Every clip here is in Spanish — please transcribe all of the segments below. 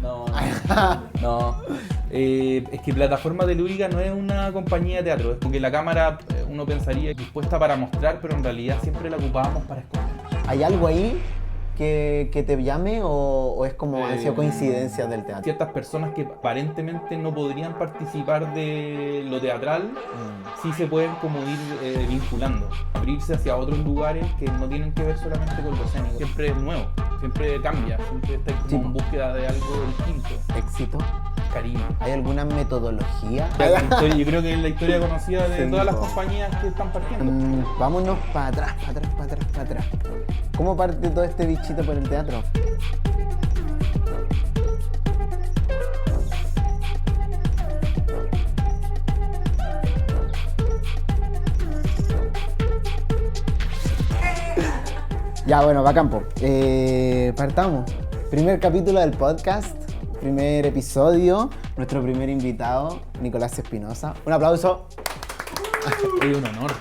No. No. Es que Plataforma Telúrica no es una compañía de teatro, es porque la cámara uno pensaría que es puesta para mostrar, pero en realidad siempre la ocupábamos para esconder. ¿Hay algo ahí que te llame o es como han sido coincidencias del teatro? Ciertas personas que aparentemente no podrían participar de lo teatral, sí se pueden como ir vinculando, abrirse hacia otros lugares que no tienen que ver solamente con lo escénico. Siempre es nuevo, siempre cambia, siempre está como Sí. en búsqueda de algo distinto. ¿Éxito? Cariño. ¿Hay alguna metodología? Yo creo que es la historia conocida de Sí, todas las po. compañías que están partiendo. Vámonos para atrás, para atrás, para atrás, para atrás. ¿Cómo parte todo este bichito por el teatro? Ya, bueno, va a campo. Partamos. Primer capítulo del podcast, primer episodio, nuestro primer invitado, Nicolás Espinosa. Un aplauso. Es un honor.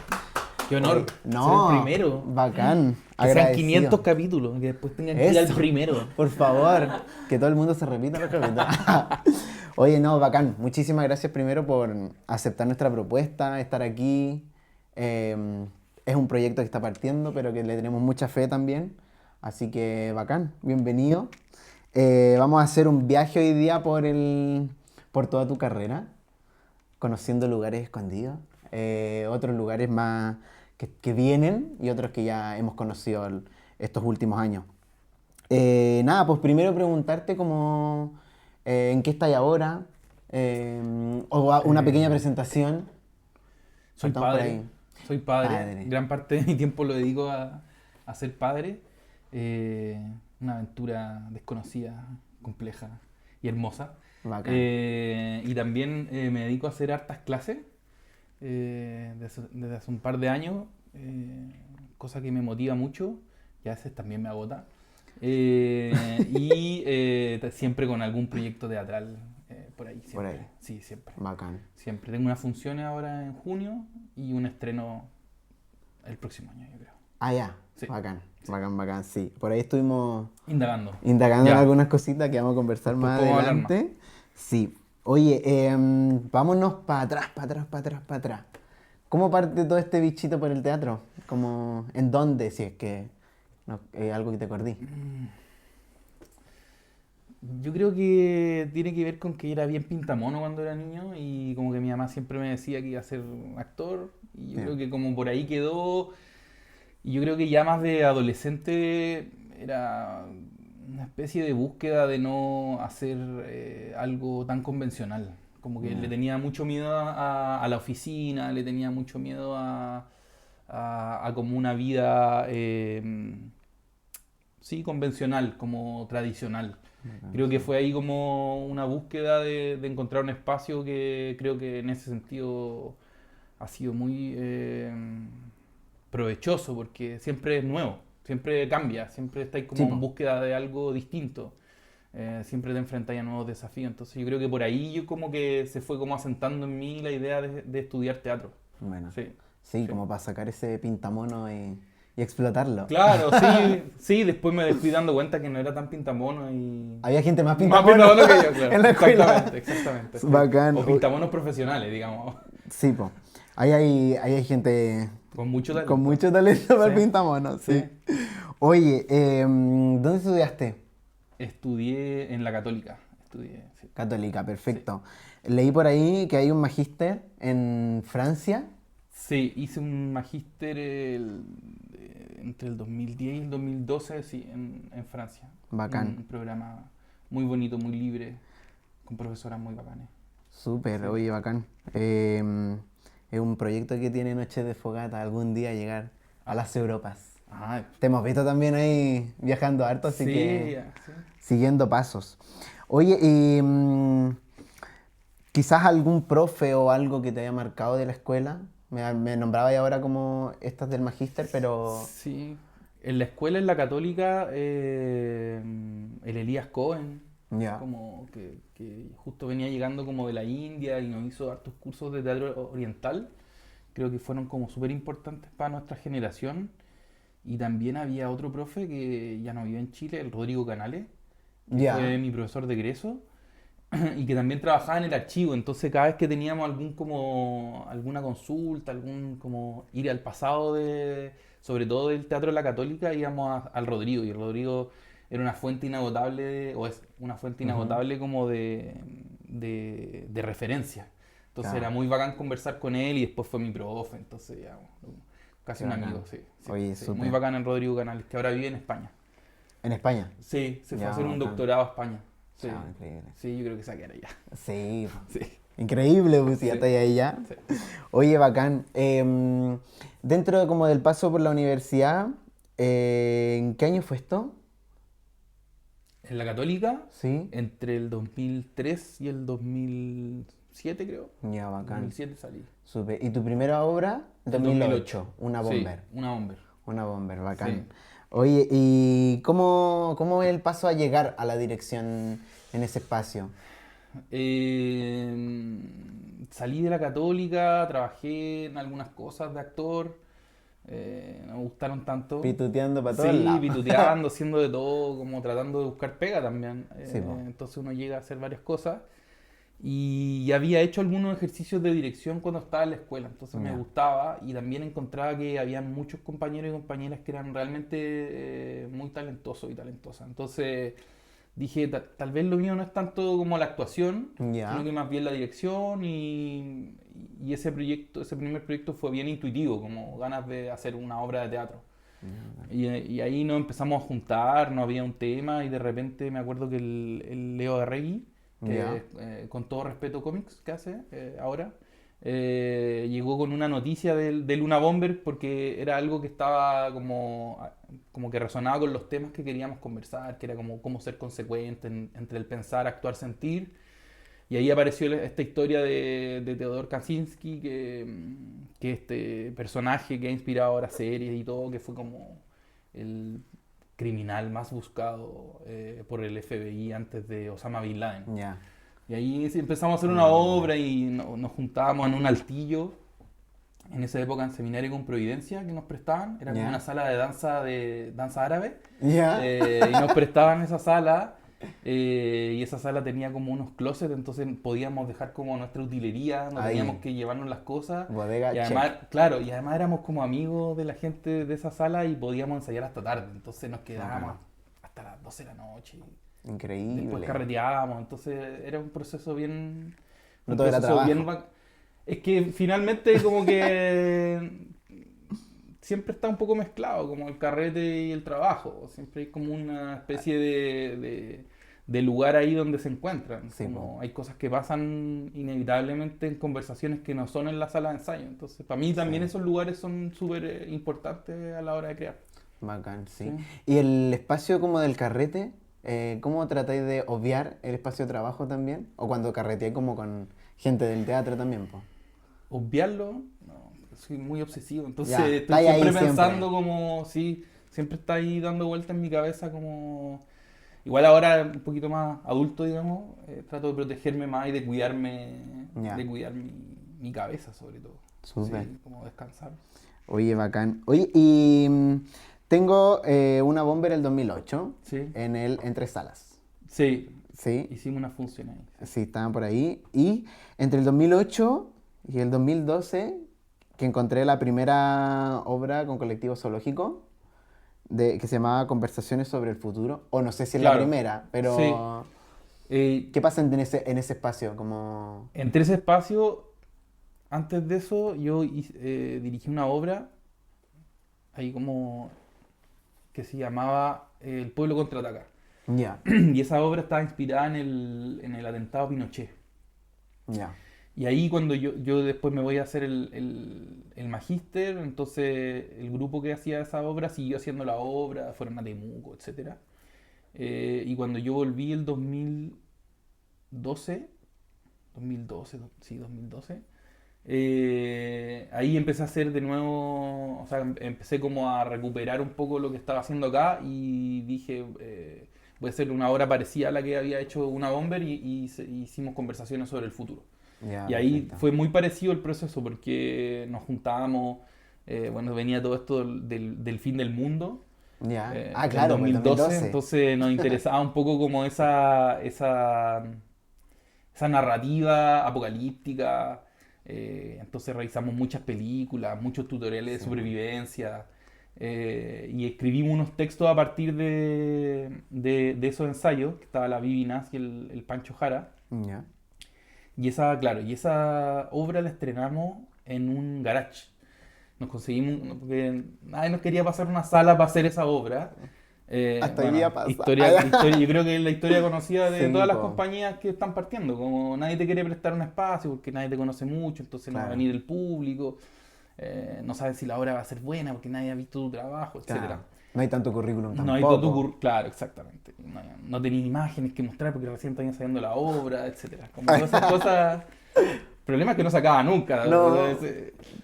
Qué honor. No, Ser el primero. bacán. Que sean Agradecido. 500 capítulos y que después tengan que ir al Eso. primero. Por favor, que todo el mundo se repita. Oye, no, bacán. Muchísimas gracias primero por aceptar nuestra propuesta, estar aquí. Es un proyecto que está partiendo, pero que le tenemos mucha fe también. Así que bacán, bienvenido. Vamos a hacer un viaje hoy día por toda tu carrera, conociendo lugares escondidos, otros lugares más que vienen y otros que ya hemos conocido estos últimos años. Nada, pues primero preguntarte como en qué estás ahora, o una pequeña presentación. Soy Partamos por padre. ahí. Soy padre. Padre. Gran parte de mi tiempo lo dedico a ser padre. Una aventura desconocida, compleja y hermosa. Bacán. Y también me dedico a hacer hartas clases desde hace un par de años, cosa que me motiva mucho y a veces también me agota. Siempre con algún proyecto teatral por ahí. Siempre. Por ahí. Sí, siempre. Bacán. Siempre. Tengo unas funciones ahora en junio y un estreno el próximo año, yo creo. Ah, ya. Sí. Bacán. Bacán, bacán, sí. Por ahí estuvimos Indagando. indagando en Ya. algunas cositas que vamos a conversar Después más podemos hablar adelante. Sí. Oye, vámonos para atrás, para atrás, para atrás, para atrás. ¿Cómo parte todo este bichito por el teatro? ¿Cómo, en dónde, si es que no, algo que te acordí? Yo creo que tiene que ver con que era bien pintamono cuando era niño y como que mi mamá siempre me decía que iba a ser actor y yo Ya. creo que como por ahí quedó y yo creo que ya más de adolescente era una especie de búsqueda de no hacer algo tan convencional. Como que Ya. le tenía mucho miedo a la oficina, le tenía mucho miedo a como una vida sí, convencional, como tradicional. Bacán, Creo que sí. fue ahí como una búsqueda de encontrar un espacio que creo que en ese sentido ha sido muy provechoso porque siempre es nuevo, siempre cambia, siempre estáis como Sí, en po. búsqueda de algo distinto. Siempre te enfrentáis a nuevos desafíos. Entonces yo creo que por ahí yo como que se fue como asentando en mí la idea de estudiar teatro. Bueno. Sí, Sí, sí. como para sacar ese pintamono y explotarlo. Claro, sí, sí, después me fui dando cuenta que no era tan pintamono y... Había gente más Más pintamono pintamono que yo, claro. en la escuela. Exactamente, exactamente. Sí. Bacán. O pintamonos profesionales, digamos. Sí, po. Ahí hay gente Con mucho talento. con mucho talento para el Sí. pintamono, sí. Sí. Oye, ¿dónde estudiaste? Estudié en la Católica. Estudié, sí. Católica, perfecto. Leí por ahí que hay un magíster en Francia. Sí, hice un magíster entre el 2010 y el 2012, sí, en Francia. Bacán. Un programa muy bonito, muy libre, con profesoras muy bacanes. Súper, Sí. oye, bacán. Es un proyecto que tiene Noches de Fogata, algún día llegar a las Europas. Ah, Te hemos visto también ahí viajando harto, así sí, que ya, sí. siguiendo pasos. Oye, y quizás algún profe o algo que te haya marcado de la escuela. Me nombraba ya ahora como estas del magíster, pero Sí, en la escuela, en la Católica, el Elías Cohen, ya. como que justo venía llegando como de la India y nos hizo hartos cursos de teatro oriental, creo que fueron como súper importantes para nuestra generación. Y también había otro profe que ya no vive en Chile, el Rodrigo Canales, que Ya. fue mi profesor de egreso, y que también trabajaba en el archivo. Entonces cada vez que teníamos alguna consulta, como ir al pasado sobre todo del Teatro de la Católica, íbamos al Rodrigo, y el Rodrigo era una fuente inagotable, o es una fuente Ujú. inagotable como de referencia. Entonces era Claro, muy bacán conversar con él, y después fue mi profe, entonces ya, casi qué un bacán. amigo, sí, sí, Oye, sí. Muy súper. bacán el Rodrigo Canales, que ahora vive en España. ¿En España? Sí, se fue a Ya, hacer un bacán. doctorado a España. Sí, Chao, increíble. sí, yo creo que se va a quedar allá. Sí, po. Sí, Increíble, pues, si ya sí, está ahí ya. sí. Oye, bacán. Dentro como del paso por la universidad, ¿en qué año fue esto? En la Católica, Sí. entre el 2003 y el 2007, creo. Ya, bacán. 2007 salí. Súper. ¿Y tu primera obra? El 2008. 2008. Una Sí, bomber. una bomber. Una bomber, Sí. bacán. Oye, ¿y cómo es el paso a llegar a la dirección en ese espacio? Salí de la Católica, trabajé en algunas cosas de actor, no me gustaron tanto. Pituteando para todos Sí, lados. pituteando, haciendo de todo, como tratando de buscar pega también. Sí, po. Entonces uno llega a hacer varias cosas. Y había hecho algunos ejercicios de dirección cuando estaba en la escuela, entonces me Ya. gustaba, y también encontraba que había muchos compañeros y compañeras que eran realmente muy talentosos y talentosas. Entonces dije, tal vez lo mío no es tanto como la actuación, sino Ya. que más bien la dirección, y ese proyecto, ese primer proyecto fue bien intuitivo, como ganas de hacer una obra de teatro. Y ahí nos empezamos a juntar, no había un tema, y de repente me acuerdo que el Leo Arregui, Ya. que con todo respeto cómics que hace ahora, llegó con una noticia de Luna Bomber, porque era algo que estaba como que resonaba con los temas que queríamos conversar, que era como cómo ser consecuente entre el pensar, actuar, sentir. Y ahí apareció esta historia de Theodor Kaczynski, que este personaje que ha inspirado ahora series y todo, que fue como el criminal más buscado por el FBI antes de Osama Bin Laden. Ya. Y ahí sí empezamos a hacer una Una bomber. obra, y nos juntábamos en un altillo, en esa época en Seminario con Providencia, que nos prestaban. Era como una Ya. sala de danza árabe, Ya. y nos prestaban esa sala, y esa sala tenía como unos closets, entonces podíamos dejar como nuestra utilería, no teníamos Ahí. que llevarnos las cosas. Bodega, Y check. además, claro, y además éramos como amigos de la gente de esa sala, y podíamos ensayar hasta tarde, entonces nos quedábamos Bacán. hasta las 12 de la noche. Después Increíble. carreteábamos, entonces era un proceso bien... No Un todo era proceso bien... trabajo. Es que finalmente como que siempre está un poco mezclado, como el carrete y el trabajo. Siempre hay como una especie de lugar ahí donde se encuentran. Sí, po. Como hay cosas que pasan inevitablemente en conversaciones que no son en la sala de ensayo. Entonces, para mí también Sí. esos lugares son súper importantes a la hora de crear. Bacán, sí. Sí. ¿Y el espacio como del carrete? ¿Cómo tratáis de obviar el espacio de trabajo también? ¿O cuando carreteáis como con gente del teatro también, po? Obviarlo, no, soy muy obsesivo, entonces Ya, estoy estáis ahí siempre siempre. pensando como, sí, siempre está ahí dando vueltas en mi cabeza como... Igual ahora un poquito más adulto, digamos, trato de protegerme más y de cuidarme, Ya, de cuidar mi cabeza sobre todo. súper. Sí, como descansar. Oye, bacán. Oye, y tengo una bomber el 2008 Sí, en el Entre Salas. sí, Sí, hicimos una función ahí. sí, estaban por ahí. Y entre el 2008 y el 2012, que encontré la primera obra con Colectivo Zoológico, que se llamaba Conversaciones sobre el Futuro. O no sé si es la Claro, primera, sí. pero Eh, ¿qué pasa en ese espacio? Como... Entre ese espacio, antes de eso, yo dirigí una obra ahí como que se llamaba El pueblo contraataca. Ya, Y esa obra estaba inspirada en el atentado a Pinochet. ya, Y ahí cuando yo después me voy a hacer el magíster, entonces el grupo que hacía esa obra siguió haciendo la obra, fueron a Temuco, etcétera. Y cuando yo volví el 2012, 2012, sí, 2012, ahí empecé a hacer de nuevo, o sea, empecé como a recuperar un poco lo que estaba haciendo acá, y dije, voy a hacer una obra parecida a la que había hecho una Bomber, y hicimos conversaciones sobre el futuro. ya, Y ahí perfecto. fue muy parecido el proceso, porque nos juntábamos, bueno, venía todo esto del fin del mundo, Ya. del Claro, pues, 2012, entonces nos interesaba un poco como esa narrativa apocalíptica. Entonces revisamos muchas películas, muchos tutoriales de Sí. supervivencia, y escribimos unos textos a partir de esos ensayos, que estaba la Vivi Nas y el Pancho Jara. Ya. Y esa obra la estrenamos en un garage. Nos conseguimos, porque nadie nos quería pasar una sala para hacer esa obra. Hasta hoy día Bueno, pasa. yo creo que es la historia conocida de Sí, todas las po. compañías que están partiendo. Como nadie te quiere prestar un espacio porque nadie te conoce mucho, entonces no va a Claro. venir el público. No sabes si la obra va a ser buena porque nadie ha visto tu trabajo, etcétera. Claro. No hay tanto currículum No hay todo tampoco. claro, exactamente. No tenías imágenes que mostrar porque recién estaban ensayando la obra, etcétera. Como todas esas cosas. Problemas que no se acaban nunca. No, Los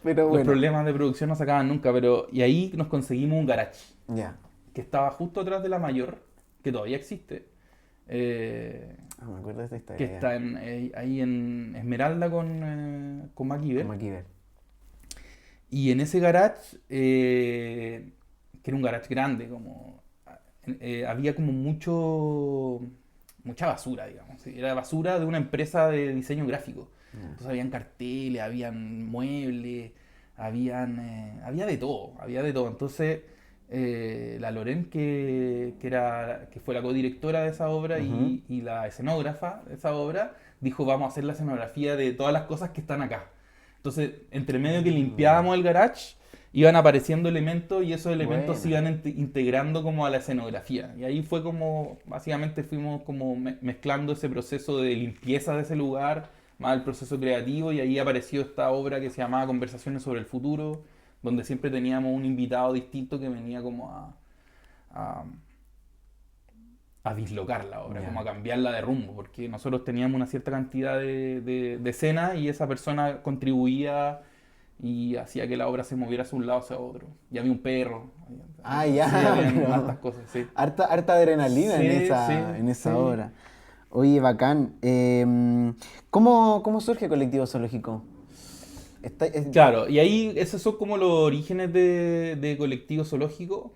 pero bueno. problemas de producción no se acaban nunca, pero. Y ahí nos conseguimos un garage Ya. que estaba justo atrás de la Mayor, que todavía existe. Me acuerdo de esta historia. Que ya. está ahí en Esmeralda con MacGyver. Como aquí ver. Y en ese garage, que era un garage grande, había como mucha basura, digamos. ¿Sí? Era basura de una empresa de diseño gráfico. Entonces habían carteles, habían muebles, había de todo, había de todo. Entonces la Loren, que fue la codirectora de esa obra Ujú. y la escenógrafa de esa obra, dijo, vamos a hacer la escenografía de todas las cosas que están acá. Entonces, entre medio que limpiábamos el garage, iban apareciendo elementos y esos elementos se Buena. iban integrando como a la escenografía. Y ahí fue como, básicamente fuimos como mezclando ese proceso de limpieza de ese lugar, más el proceso creativo, y ahí apareció esta obra que se llamaba Conversaciones sobre el futuro, donde siempre teníamos un invitado distinto que venía como a, a dislocar la obra, Ya. como a cambiarla de rumbo, porque nosotros teníamos una cierta cantidad de escenas y esa persona contribuía y hacía que la obra se moviera hacia un lado hacia otro. Y había un perro. Ya. Sí, habían pero hartas cosas, sí. harta adrenalina Sí, en esa sí. obra. Oye, bacán. ¿Cómo surge Colectivo Zoológico? Claro, y ahí esos son como los orígenes de Colectivo Zoológico.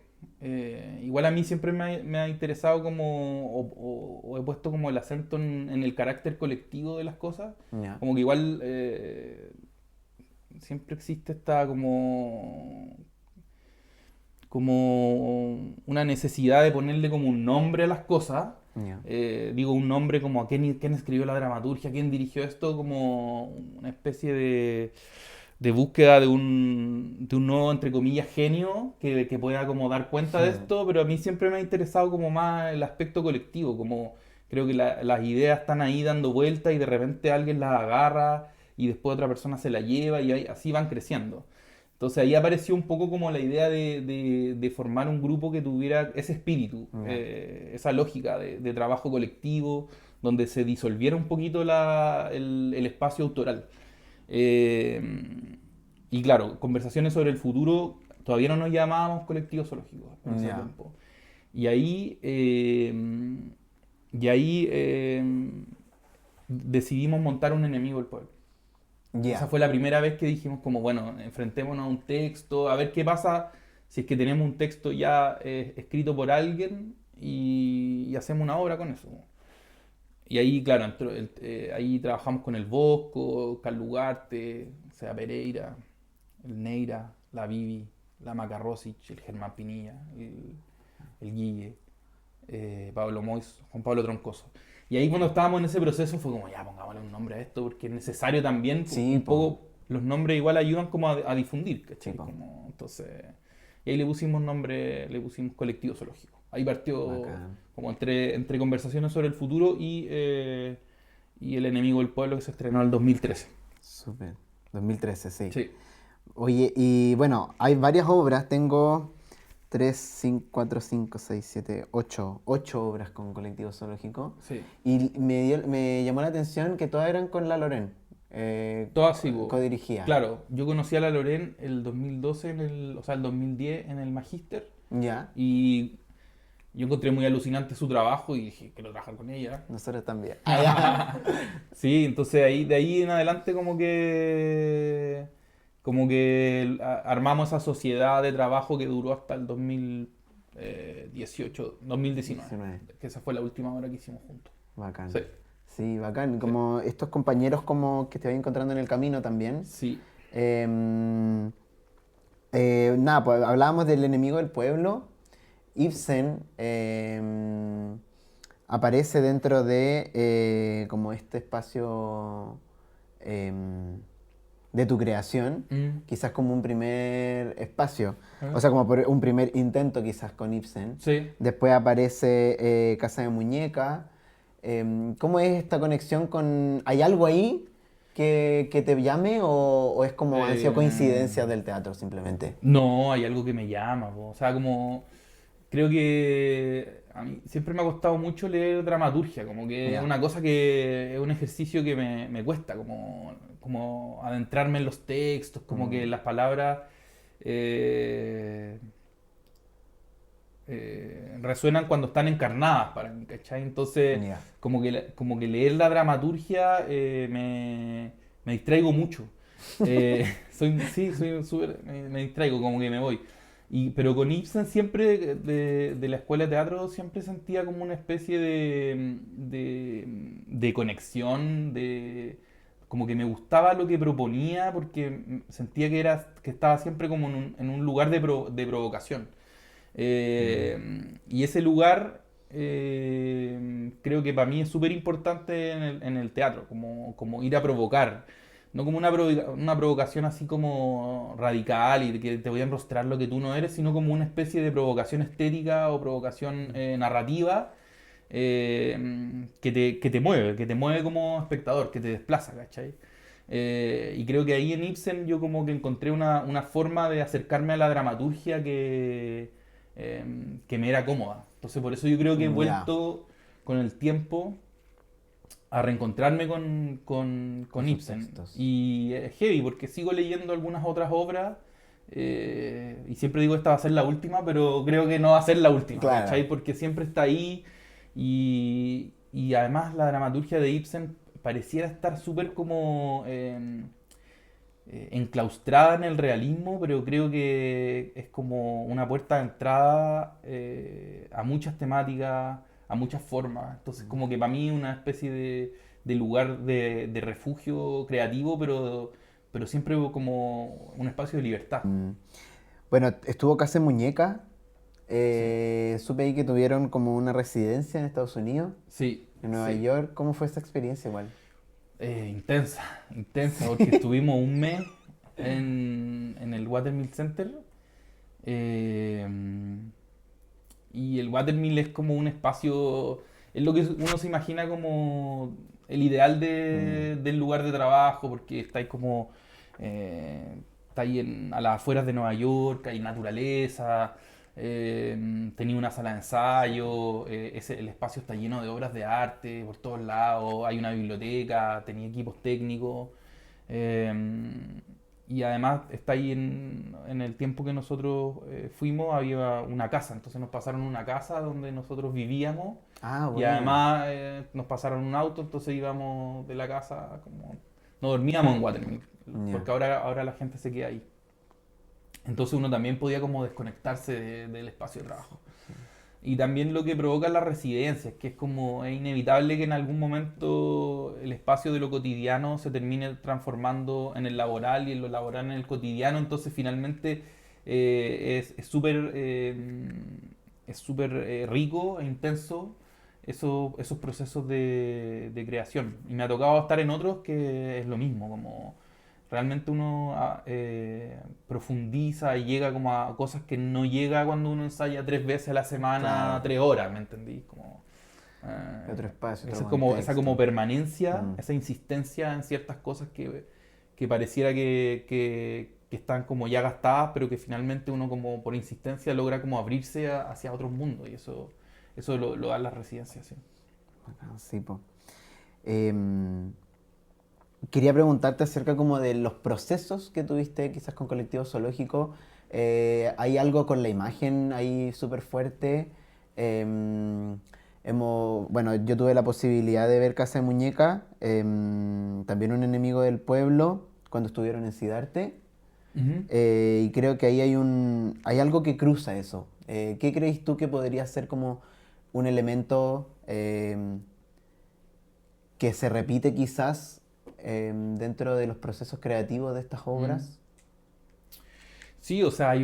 Igual a mí siempre me ha interesado o he puesto como el acento en el carácter colectivo de las cosas. Ya. Como que igual siempre existe esta como una necesidad de ponerle como un nombre a las cosas. Ya. Digo un nombre como a quién escribió la dramaturgia, quién dirigió esto, como una especie de búsqueda de un nuevo, entre comillas, genio que pueda como dar cuenta de esto, pero a mí siempre me ha interesado como más el aspecto colectivo, como creo que las ideas están ahí dando vueltas y de repente alguien las agarra y después otra persona se la lleva y así van creciendo. Entonces ahí apareció un poco como la idea de formar un grupo que tuviera ese espíritu, Ya. esa lógica de trabajo colectivo, donde se disolviera un poquito el espacio autoral. Eh, y claro, conversaciones sobre el futuro, todavía no nos llamábamos colectivo zoológico en ese Ya. tiempo. Y ahí, decidimos montar un enemigo del pueblo. Ya. Esa fue la primera vez que dijimos como, bueno, enfrentémonos a un texto, a ver qué pasa si es que tenemos un texto ya escrito por alguien y hacemos una obra con eso. Y ahí, claro, ahí trabajamos con el Bosco, Carl Ugarte, o sea, Pereira, el Neira, la Vivi, la Maca Rosic, el Germán Pinilla, el Guille, Pablo Mois, Juan Pablo Troncoso. Y ahí cuando estábamos en ese proceso fue como, ya pongámosle un nombre a esto, porque es necesario también, Sí, un po. poco, los nombres igual ayudan como a difundir, ¿cachai? Sí, po. Entonces, y ahí le pusimos nombre, le pusimos Colectivo Zoológico. Ahí partió Bacán. como entre conversaciones sobre el futuro y El enemigo del pueblo que se estrenó en el 2013. Súper. 2013, sí. Sí, Oye, y bueno, hay varias obras. Tengo 3, 5, 4, 5, 6, 7, 8 obras con Colectivo Zoológico. sí. Y me llamó la atención que todas eran con la Loren. Todas sí, po. Codirigida. Claro, yo conocí a la Loren el 2012, o sea, el 2010 en el Magíster. Ya, Y yo encontré muy alucinante su trabajo y dije, quiero trabajar con ella. nosotros también. Sí, entonces de ahí en adelante como que armamos esa sociedad de trabajo que duró hasta el 2019. Que esa fue la última obra que hicimos juntos. Bacán. Sí. Sí, bacán. Como estos compañeros como que te vas encontrando en el camino también. Sí. Nada, pues hablábamos del enemigo del pueblo. Ibsen aparece dentro de como este espacio de tu creación, quizás como un primer espacio, o sea, como un primer intento quizás con Ibsen. Sí. Después aparece Casa de Muñeca. ¿Cómo es esta conexión con... ¿Hay algo ahí que te llame o es como han sido coincidencias del teatro simplemente? No, hay algo que me llama, po. O sea, como creo que a mí siempre me ha costado mucho leer dramaturgia, como que es Ya. una cosa que es un ejercicio que me cuesta, como adentrarme en los textos, como que las palabras eh, resuenan cuando están encarnadas para mí, ¿cachai? Entonces, Ya. como que leer la dramaturgia me distraigo mucho. Soy súper, me distraigo, como que me voy. Pero con Ibsen siempre, de la escuela de teatro, siempre sentía como una especie de conexión, como que me gustaba lo que proponía porque sentía que estaba siempre como en un lugar de provocación. Y ese lugar creo que para mí es súper importante en el teatro, como ir a provocar. No como una provocación así como radical y de que te voy a enrostrar lo que tú no eres, sino como una especie de provocación estética o provocación narrativa que te mueve como espectador, que te desplaza, ¿cachai? Y creo que ahí en Ibsen yo como que encontré una forma de acercarme a la dramaturgia que me era cómoda. Entonces por eso yo creo que he Ya. vuelto con el tiempo a reencontrarme con Sus Ibsen. textos. Y es heavy porque sigo leyendo algunas otras obras y siempre digo esta va a ser la última, pero creo que no va a ser la última, Claro. ¿cachai? Porque siempre está ahí y además la dramaturgia de Ibsen pareciera estar súper como enclaustrada en el realismo, pero creo que es como una puerta de entrada a muchas temáticas, a muchas formas. Entonces, como que para mí una especie de lugar de refugio creativo, pero siempre como un espacio de libertad. Bueno, estuvo Casa de Muñeca. Sí, Supe ahí que tuvieron como una residencia en Estados Unidos, sí, en Nueva sí. York. ¿Cómo fue esa experiencia igual? Intensa, intensa, porque estuvimos un mes en el Watermill Center. eh, y el Watermill es como un espacio, es lo que uno se imagina como el ideal del lugar de trabajo, porque estáis a las afueras de Nueva York, hay naturaleza, tenía una sala de ensayo, el espacio está lleno de obras de arte por todos lados, hay una biblioteca, tenía equipos técnicos. eh, y además está ahí en el tiempo que nosotros fuimos, había una casa, entonces nos pasaron una casa donde nosotros vivíamos Ah, y buena. además nos pasaron un auto, entonces íbamos de la casa, como no dormíamos en Watermill, Ya. porque ahora la gente se queda ahí. Entonces uno también podía como desconectarse del espacio de trabajo. Y también lo que provoca las residencias, que es inevitable que en algún momento el espacio de lo cotidiano se termine transformando en el laboral y en lo laboral en el cotidiano, entonces finalmente es súper rico e intenso esos procesos de creación. Y me ha tocado estar en otros que es lo mismo, como realmente uno profundiza y llega como a cosas que no llega cuando uno ensaya 3 veces a la semana, Claro. 3 horas, ¿me entendí? Otro espacio, Esa, otro como, esa como contexto. permanencia, esa insistencia en ciertas cosas que pareciera que están como ya gastadas, pero que finalmente uno como por insistencia logra como abrirse hacia otros mundos y eso lo dan las residencias, sí. Bacán, sí, po. Em, Quería preguntarte acerca como de los procesos que tuviste quizás con Colectivo Zoológico. ¿Hay algo con la imagen ahí súper fuerte? Bueno, yo tuve la posibilidad de ver Casa de Muñeca, también Un enemigo del pueblo, cuando estuvieron en Sidarte. Ujú. Y creo que ahí hay algo que cruza eso. ¿Qué crees tú que podría ser como un elemento que se repite quizás dentro de los procesos creativos de estas obras? Sí, o sea,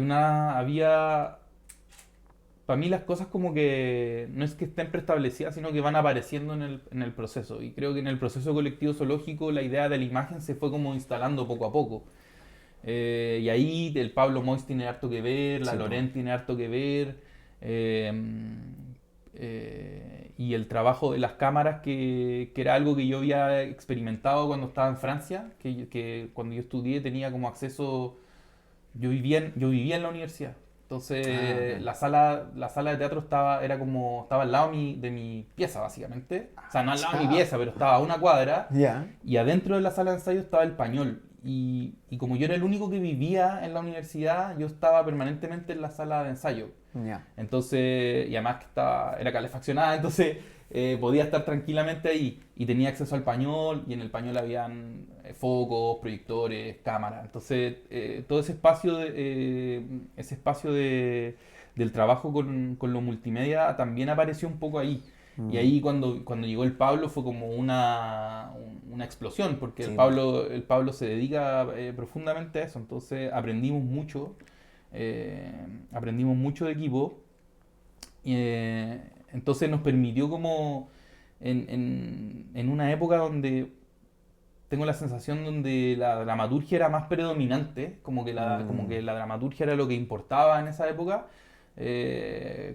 para mí las cosas como que no es que estén preestablecidas, sino que van apareciendo en el proceso. Y creo que en el proceso colectivo zoológico la idea de la imagen se fue como instalando poco a poco. Y ahí el Pablo Mois tiene harto que ver, la Sí, po. Laurent tiene harto que ver. eh, y el trabajo de las cámaras, que era algo que yo había experimentado cuando estaba en Francia, que cuando yo estudié tenía como acceso, yo vivía en la universidad. Ah, Entonces ok. la sala de teatro estaba al lado de mi pieza, básicamente. O sea, no al lado de mi Chao. pieza, pero estaba a una cuadra. Ya. Y adentro de la sala de ensayo estaba el pañol. Y como yo era el único que vivía en la universidad, yo estaba permanentemente en la sala de ensayo. Ya. Entonces, y además que era calefaccionada, entonces podía estar tranquilamente ahí. Y tenía acceso al pañol, y en el pañol habían focos, proyectores, cámaras. Entonces, todo ese espacio del trabajo con lo multimedia también apareció un poco ahí. Y Mm. ahí cuando llegó el Pablo fue como una explosión, porque Sí, po. El Pablo se dedica profundamente a eso. Entonces eh, aprendimos mucho de equipo. Entonces nos permitió como en una época donde tengo la sensación donde la dramaturgia era más predominante, como Mm. que la dramaturgia era lo que importaba en esa época.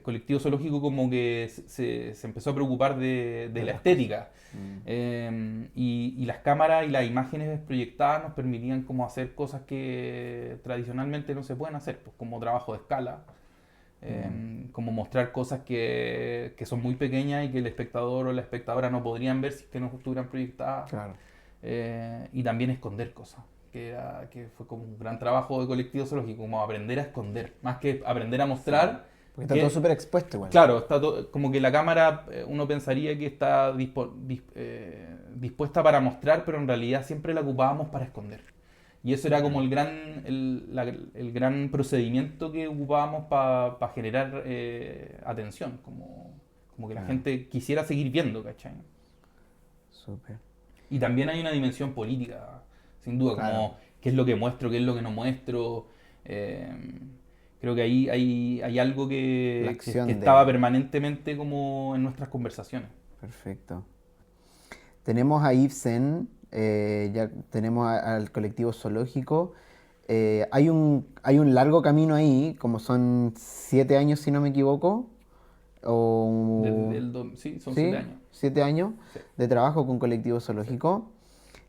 Colectivo Zoológico como que se empezó a preocupar de De la otras cosas. estética. Mm. Y las cámaras y las imágenes proyectadas nos permitían como hacer cosas que tradicionalmente no se pueden hacer, pues como trabajo de escala, Mm. como mostrar cosas que son muy pequeñas y que el espectador o la espectadora no podrían ver si es que no estuvieran proyectadas, Claro. y también esconder cosas, que fue como un gran trabajo de colectivo zoológico, como aprender a esconder, más que aprender a Sí. mostrar, Porque está todo que, súper expuesto igual. claro, como que la cámara uno pensaría que está dispuesta para mostrar, pero en realidad siempre la ocupábamos para esconder. Y eso era como Mm. el gran procedimiento que ocupábamos para generar atención, como que la Claro. gente quisiera seguir viendo, ¿cachai? Súper. Y también hay una dimensión política, sin duda, Claro. como qué es lo que muestro, qué es lo que no muestro. Eh, Creo que ahí hay algo La que acción estaba de... permanentemente como en nuestras conversaciones. Perfecto. Tenemos a Ibsen, ya tenemos al colectivo zoológico. Hay un largo camino ahí, como son 7 años si no me equivoco, o Sí, son siete sí, años. 7 años Sí, de trabajo con colectivo sí, zoológico.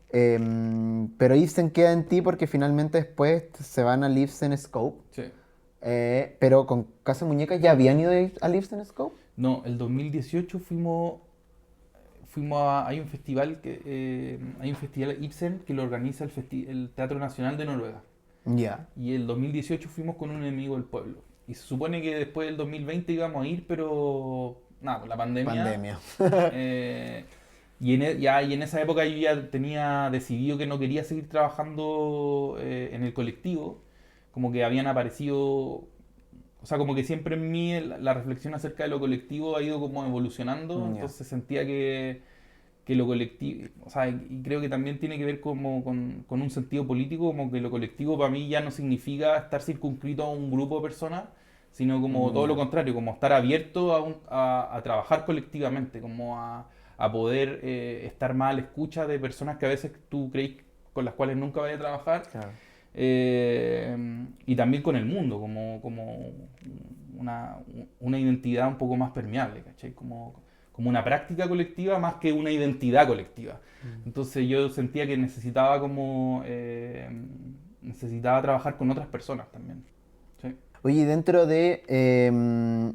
Pero Ibsen queda en ti porque finalmente después se van al Ibsen Scope. sí. Pero con Casa Muñeca ya habían ido al Ibsen Scope. No, el 2018 hay un festival Ibsen que lo organiza el Teatro Nacional de Noruega. Ya, Y el 2018 fuimos con un enemigo del pueblo. Y se supone que después del 2020 íbamos a ir, pero nada, con la pandemia. pandemia. eh, y en esa época yo ya tenía decidido que no quería seguir trabajando en el colectivo. Como que habían aparecido, o sea, como que siempre en mí la reflexión acerca de lo colectivo ha ido como evolucionando. Ya. Entonces sentía que lo colectivo, o sea, y creo que también tiene que ver como con un sentido político, como que lo colectivo para mí ya no significa estar circunscrito a un grupo de personas, sino como todo lo Ya. contrario, como estar abierto a trabajar colectivamente, como a poder estar más a la escucha de personas que a veces tú crees con las cuales nunca vayas a trabajar, Claro. y también con el mundo, como una, una identidad un poco más permeable, ¿cachai? Como una práctica colectiva más que una identidad colectiva. Mm. Entonces yo sentía que necesitaba trabajar con otras personas también. ¿Sí? Oye, y dentro de,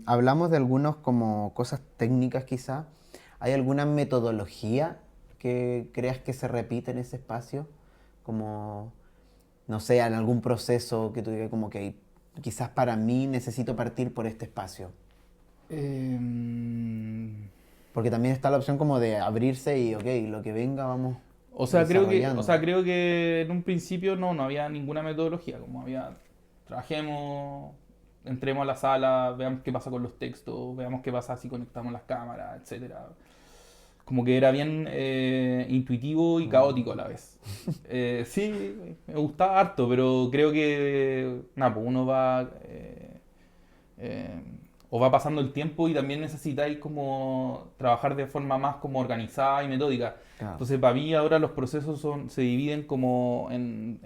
hablamos de algunos como cosas técnicas quizá, ¿hay alguna metodología que creas que se repite en ese espacio? Como, no sé, en algún proceso que tú digas como que quizás para mí necesito partir por este espacio. Eh, Porque también está la opción como de abrirse y, ok, lo que venga vamos o desarrollando. sea, creo que en un principio no había ninguna metodología, como trabajemos, entremos a la sala, veamos qué pasa con los textos, veamos qué pasa si conectamos las cámaras, etcétera. Como que era bien intuitivo y caótico a la vez. Sí, me gustaba harto, pero creo que nada, pues uno va eh, o va pasando el tiempo y también necesitáis como trabajar de forma más como organizada y metódica. Claro. Entonces, para mí ahora los procesos se dividen como en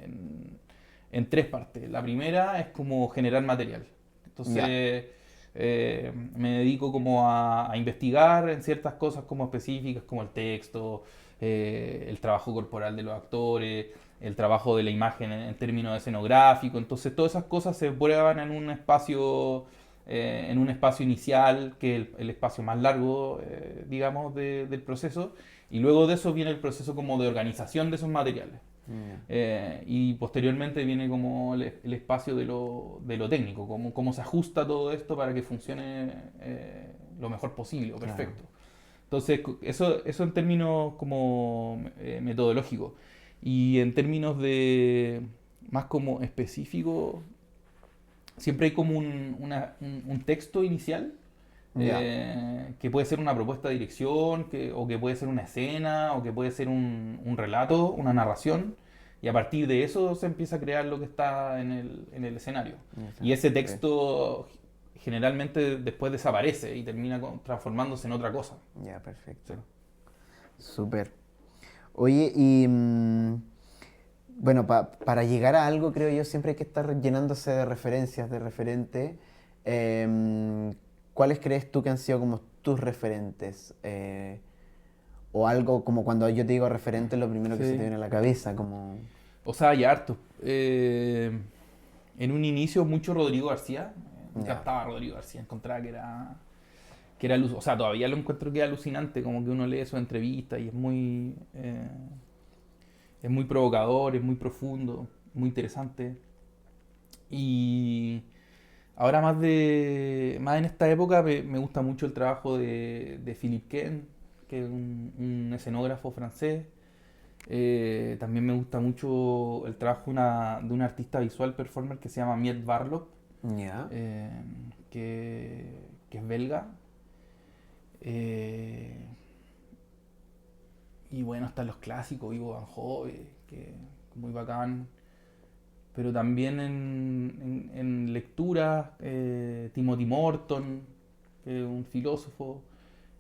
tres partes. La primera es como generar material. Entonces, me dedico como a investigar en ciertas cosas como específicas, como el texto, el trabajo corporal de los actores, el trabajo de la imagen en términos escenográficos. Entonces, todas esas cosas se prueban en un espacio inicial, que es el espacio más largo, digamos, del proceso. Y luego de eso viene el proceso como de organización de esos materiales. Y posteriormente viene como el espacio de lo técnico, cómo se ajusta todo esto para que funcione lo mejor posible o perfecto. Entonces, eso en términos como metodológicos. Y en términos de más como específico, siempre hay como un texto inicial que puede ser una propuesta de dirección, o que puede ser una escena, o que puede ser un relato, una narración, y a partir de eso se empieza a crear lo que está en el escenario. Y ese texto generalmente después desaparece y termina transformándose en otra cosa. Ya, perfecto. Sí. Súper. Oye, y bueno, para llegar a algo, creo yo, siempre hay que estar llenándose de referencias, de referentes. ¿Cuáles crees tú que han sido como tus referentes? O algo como cuando yo te digo referente, lo primero que se Sí. te viene a la cabeza, como... O sea, hay harto. En un inicio mucho Rodrigo García. Me Ya. encantaba Rodrigo García. Encontraba o sea, todavía lo encuentro que es alucinante, como que uno lee su entrevista y es muy provocador, es muy profundo, muy interesante. Y ahora más en esta época me gusta mucho el trabajo de Philippe Ken, que es un escenógrafo francés. También me gusta mucho el trabajo de una artista visual performer que se llama Miette Varlop, Ya. que es belga. Y bueno, están los clásicos, Ivo Van Gogh, que es muy bacán. Pero también en lecturas, Timothy Morton, que es un filósofo,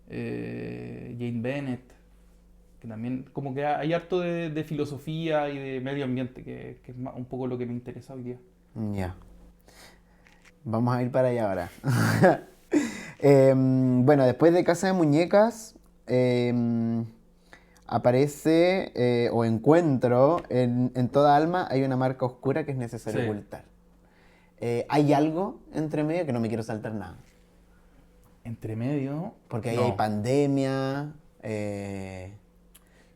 Jane Bennett, que también como que hay harto de filosofía y de medio ambiente, que es un poco lo que me interesa hoy día. Ya. Vamos a ir para allá ahora. Bueno, después de Casa de Muñecas, aparece o encuentro en toda alma hay una marca oscura que es necesario Sí. ocultar. ¿Hay algo entre medio que no me quiero saltar nada? Entre medio. Porque ahí No. hay pandemia.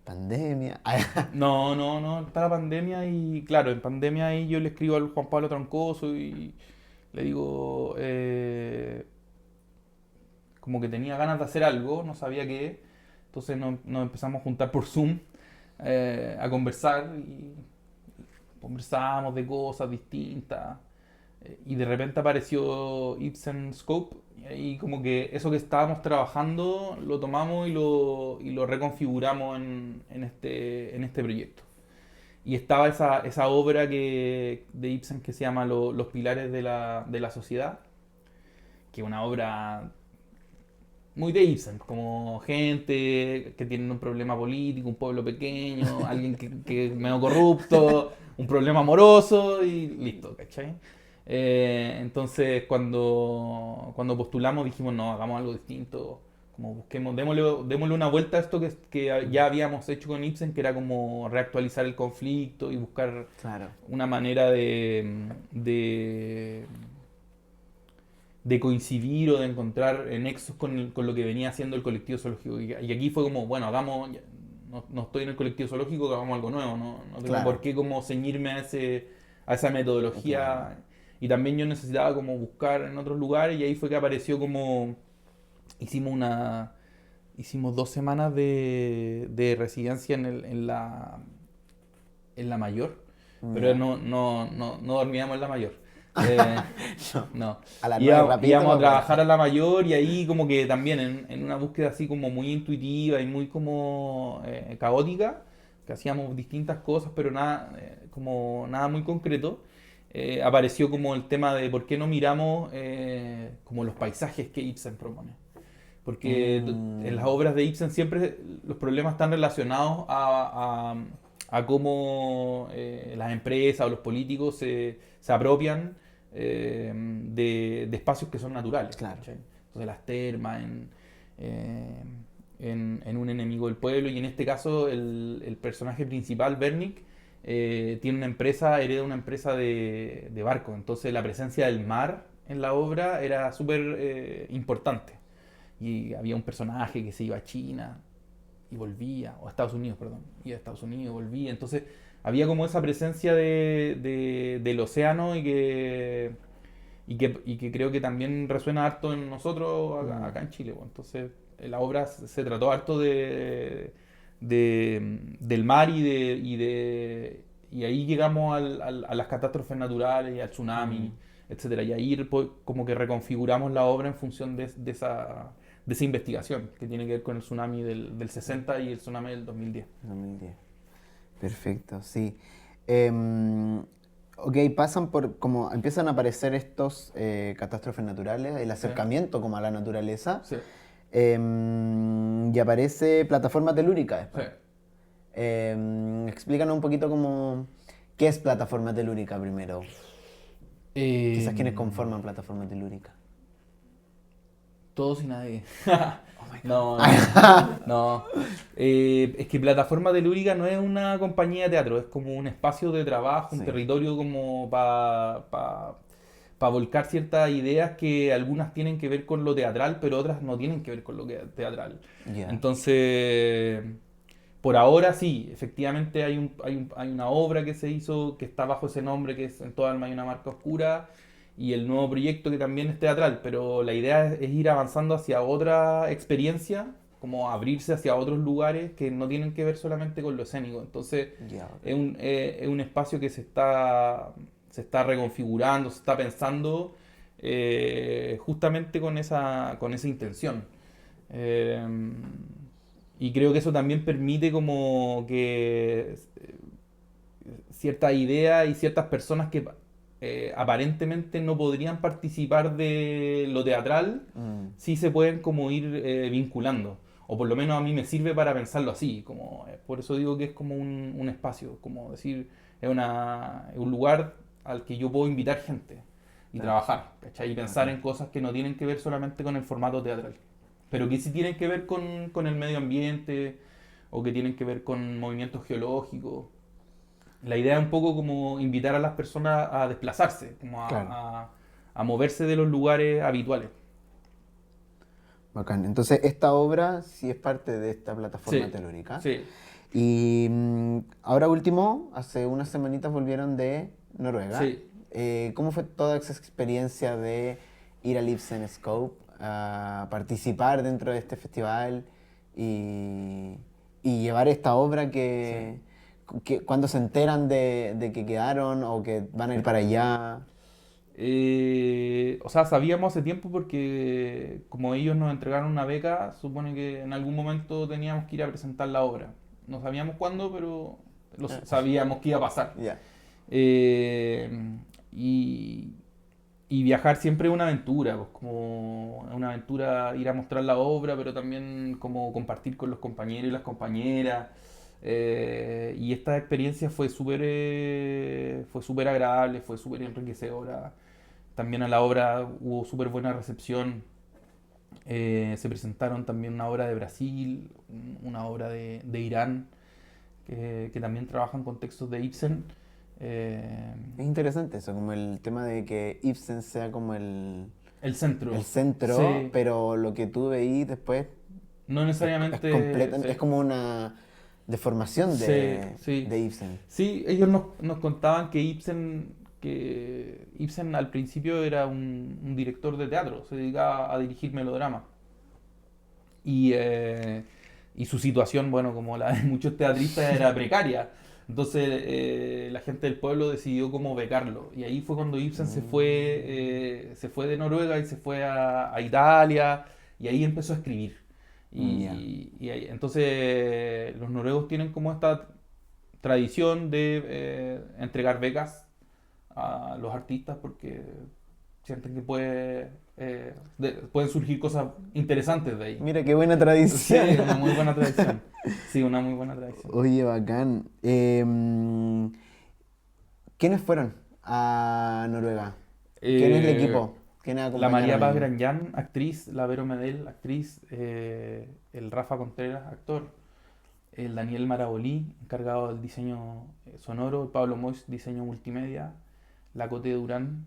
Pandemia. No, está la pandemia y claro, en pandemia ahí yo le escribo al Juan Pablo Troncoso y le digo como que tenía ganas de hacer algo, no sabía qué, entonces nos empezamos a juntar por Zoom a conversar y conversábamos de cosas distintas y de repente apareció Ibsen Scope y ahí como que eso que estábamos trabajando lo tomamos y lo reconfiguramos en este proyecto. Y estaba esa obra de Ibsen que se llama Los pilares de la sociedad, que es una obra muy de Ibsen, como gente que tiene un problema político, un pueblo pequeño, alguien que es medio corrupto, un problema amoroso y listo, ¿cachai? Entonces cuando postulamos dijimos, no, hagamos algo distinto, como busquemos, démosle una vuelta a esto que ya habíamos hecho con Ibsen, que era como reactualizar el conflicto y buscar Claro. una manera de coincidir o de encontrar nexos con lo que venía haciendo el colectivo zoológico. Y aquí fue como, bueno, no estoy en el colectivo zoológico, hagamos algo nuevo, no tengo Claro. por qué como ceñirme a esa metodología. Claro. Y también yo necesitaba como buscar en otros lugares y ahí fue que apareció como, hicimos 2 semanas de residencia en la mayor, pero Ya. no dormíamos en la mayor. Eh, No. no. A las 9 rapidito. Íbamos a para trabajar a la mayor y ahí como que también en una búsqueda así como muy intuitiva y muy como caótica, que hacíamos distintas cosas, pero nada, como nada muy concreto, apareció como el tema de por qué no miramos como los paisajes que Ibsen propone. Porque en las obras de Ibsen siempre los problemas están relacionados a cómo las empresas o los políticos se apropian de espacios que son naturales. Claro. ¿Cachai? Entonces las termas en Un enemigo del pueblo, y en este caso el personaje principal, Bernick, tiene una empresa, hereda una empresa de barcos. Entonces la presencia del mar en la obra era súper importante. Y había un personaje que se iba a China y volvía, o a Estados Unidos, perdón, iba a Estados Unidos y volvía. Entonces había como esa presencia del océano y que creo que también resuena harto en nosotros acá en Chile. Pues. Entonces la obra se trató harto del mar y ahí llegamos a las catástrofes naturales y al tsunami, etcétera. Y ahí como que reconfiguramos la obra en función de esa investigación que tiene que ver con el tsunami del 60 y el tsunami del 2010. 2010. Perfecto, sí. Ok, pasan por, como empiezan a aparecer estos catástrofes naturales, el acercamiento como a la naturaleza, Sí. y aparece plataforma telúrica después. Sí. Explícanos un poquito como, ¿qué es plataforma telúrica primero? Quizás quiénes conforman plataforma telúrica. Todos y nadie. Oh my God. No. Es que Plataforma Telúrica no es una compañía de teatro, es como un espacio de trabajo, un Sí. territorio como para volcar ciertas ideas que algunas tienen que ver con lo teatral, pero otras no tienen que ver con lo teatral. Ya. Entonces, por ahora sí, efectivamente hay una obra que se hizo que está bajo ese nombre, que es En toda alma hay una marca oscura, y el nuevo proyecto que también es teatral, pero la idea es ir avanzando hacia otra experiencia, como abrirse hacia otros lugares que no tienen que ver solamente con lo escénico. Entonces Ya, ok. es un espacio que se está reconfigurando, se está pensando justamente con esa intención. Eh, y creo que eso también permite como que ciertas ideas y ciertas personas que aparentemente no podrían participar de lo teatral, sí se pueden como ir vinculando. O por lo menos a mí me sirve para pensarlo así. Como, por eso digo que es como un espacio, como decir, es un lugar al que yo puedo invitar gente y Claro. trabajar, ¿cachai? Y pensar en cosas que no tienen que ver solamente con el formato teatral, pero que sí tienen que ver con el medio ambiente o que tienen que ver con movimientos geológicos. La idea es un poco como invitar a las personas a desplazarse, como Claro. a moverse de los lugares habituales. Bacán. Entonces, esta obra sí es parte de esta plataforma Sí, telúrica. sí, Y ahora último, hace unas semanitas volvieron de Noruega. sí. ¿Cómo fue toda esa experiencia de ir al Ibsen Scope, a participar dentro de este festival y llevar esta obra que cuando se enteran de que quedaron o que van a ir para allá? O sea, sabíamos hace tiempo porque como ellos nos entregaron una beca, supone que en algún momento teníamos que ir a presentar la obra. No sabíamos cuándo, pero sabíamos que iba a pasar. Ya. Eh, y, y viajar siempre es una aventura, pues como una aventura ir a mostrar la obra, pero también como compartir con los compañeros y las compañeras. Y esta experiencia fue súper agradable, fue súper enriquecedora. También a la obra hubo súper buena recepción. Se presentaron también una obra de Brasil, una obra de Irán, que también trabajan con textos de Ibsen. Es interesante eso, como el tema de que Ibsen sea como el El centro, sí. pero lo que tú veís después No es necesariamente. Sí. es como una deformación de, Sí, sí. de Ibsen. Sí, ellos nos contaban que Ibsen al principio era un director de teatro, se dedicaba a dirigir melodrama. Y su situación, bueno, como la de muchos teatristas, era precaria. Entonces la gente del pueblo decidió como becarlo. Y ahí fue cuando Ibsen se fue de Noruega y se fue a Italia y ahí empezó a escribir. Ya. Entonces los noruegos tienen como esta tradición de entregar becas a los artistas porque sienten que pueden surgir cosas interesantes de ahí. Mira qué buena Sí, tradición. una muy buena tradición. Sí, una muy buena tradición. Oye, bacán. ¿Quiénes fueron a Noruega? ¿Quién es el Eh, equipo? ¿Quiénes la María acompañaron Paz ahí? Granjan, actriz, la Vero Medel, actriz, el Rafa Contreras, actor, el Daniel Marabolí, encargado del diseño sonoro, el Pablo Mois, diseño multimedia, la Cote Durán,